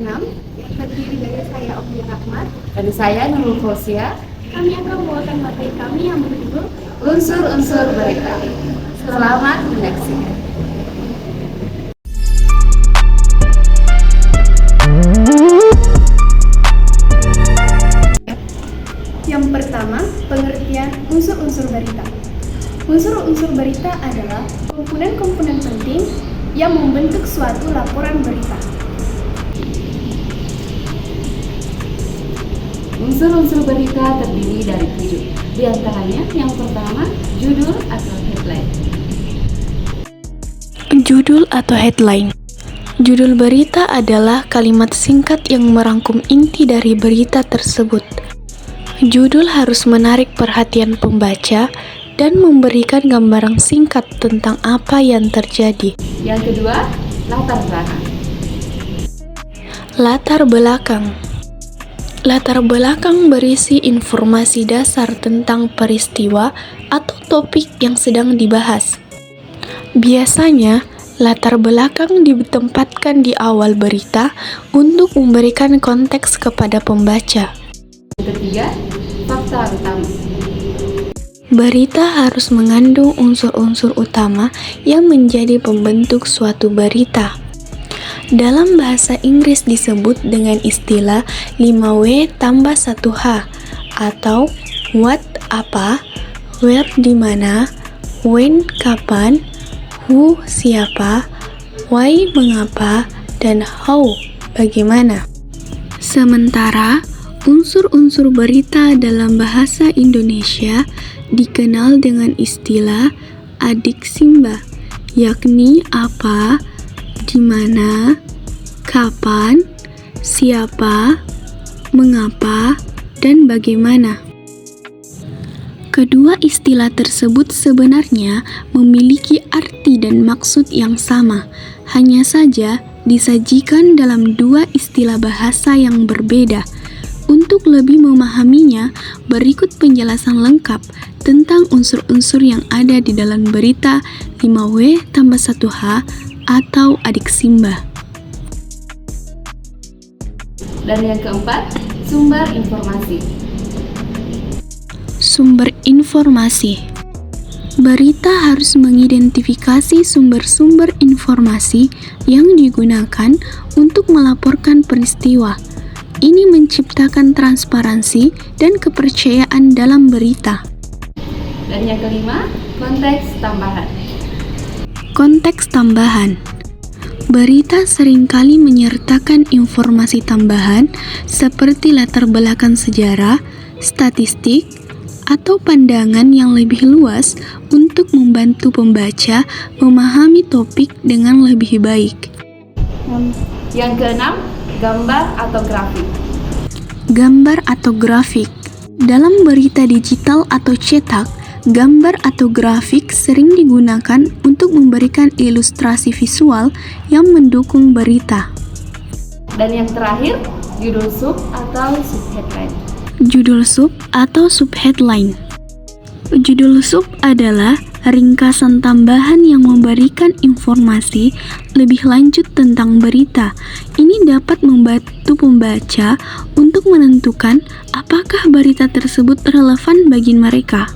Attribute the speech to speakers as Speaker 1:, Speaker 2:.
Speaker 1: ke-6 yang terdiri dari saya Oki Rahmat
Speaker 2: Dan saya Nurul Fausia.
Speaker 1: Kami akan membawakan materi kami yang berjudul
Speaker 2: Unsur-unsur berita. Selamat menyaksikan.
Speaker 1: Yang pertama, pengertian unsur-unsur berita. Unsur-unsur berita adalah komponen-komponen penting yang membentuk suatu laporan berita.
Speaker 2: Unsur-unsur berita terdiri dari 7. Di antaranya yang pertama, judul atau headline.
Speaker 3: Judul atau headline. Judul berita adalah kalimat singkat yang merangkum inti dari berita tersebut. Judul harus menarik perhatian pembaca dan memberikan gambaran singkat tentang apa yang terjadi.
Speaker 2: Yang kedua, latar belakang.
Speaker 3: Latar belakang. Latar belakang berisi informasi dasar tentang peristiwa atau topik yang sedang dibahas. Biasanya, latar belakang ditempatkan di awal berita untuk memberikan konteks kepada pembaca.
Speaker 2: Yang ketiga, fakta utama.
Speaker 3: Berita harus mengandung unsur-unsur utama yang menjadi pembentuk suatu berita. Dalam bahasa Inggris disebut dengan istilah 5W tambah 1H atau what apa, where di mana, when kapan, who siapa, why mengapa, dan how bagaimana. Sementara unsur-unsur berita dalam bahasa Indonesia dikenal dengan istilah adiksimba, yakni apa, di mana, kapan, siapa, mengapa, dan bagaimana. Kedua istilah tersebut sebenarnya memiliki arti dan maksud yang sama, hanya saja disajikan dalam dua istilah bahasa yang berbeda. Untuk lebih memahaminya, berikut penjelasan lengkap tentang unsur-unsur yang ada di dalam berita 5W tambah 1H atau adiksimba.
Speaker 2: Dan yang keempat, sumber informasi.
Speaker 3: Sumber informasi. Berita harus mengidentifikasi sumber-sumber informasi yang digunakan untuk melaporkan peristiwa. Ini menciptakan transparansi dan kepercayaan dalam berita.
Speaker 2: Dan yang kelima, konteks tambahan.
Speaker 3: Konteks tambahan. Berita seringkali menyertakan informasi tambahan seperti latar belakang sejarah, statistik, atau pandangan yang lebih luas untuk membantu pembaca memahami topik dengan lebih baik.
Speaker 2: Yang keenam, gambar atau grafik.
Speaker 3: Gambar atau grafik. Dalam berita digital atau cetak, gambar atau grafik sering digunakan untuk memberikan ilustrasi visual yang mendukung berita.
Speaker 2: Dan yang terakhir, judul sub atau subheadline.
Speaker 3: Judul sub atau subheadline. Judul sub adalah ringkasan tambahan yang memberikan informasi lebih lanjut tentang berita. Ini dapat membantu pembaca untuk menentukan apakah berita tersebut relevan bagi mereka.